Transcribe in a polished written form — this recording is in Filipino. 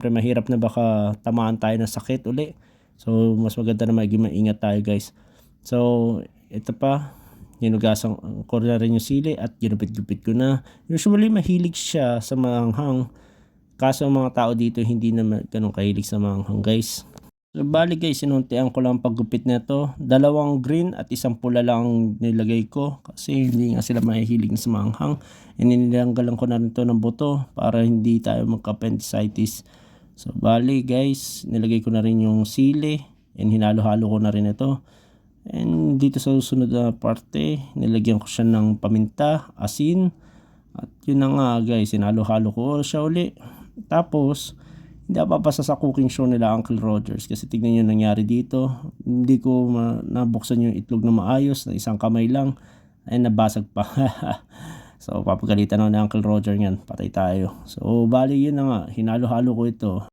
Pero mahirap na baka tamaan tayo ng sakit uli. So mas maganda na maging maingat tayo guys. So ito pa, hinugasan ko na rin yung sili at ginupit-gupit ko na. Usually mahilig siya sa maanghang. Kaso ang mga tao dito hindi na ganun kahilig sa maanghang guys. So bali guys, sinuntian ko lang paggupit nito. 2 green at 1 pula lang nilagay ko kasi hindi nga sila mahihilig sa maanghang. Inilanggalan ko na rin to ng buto para hindi tayo magka-appendicitis. So bali guys, nilagay ko na rin yung sili and hinalo-halo ko na rin ito. And dito sa susunod na parte, nilagyan ko siya ng paminta, asin. At yun na nga guys, hinalo-halo ko siya uli. Tapos hindi ako papasa sa cooking show nila Uncle Rogers kasi tignan nyo nangyari dito. Hindi ko nabuksan yung itlog na maayos na 1 kamay lang ay nabasag pa. So papagalitan na ni Uncle Roger yan, patay tayo. So bali yun na nga, hinalo-halo ko ito.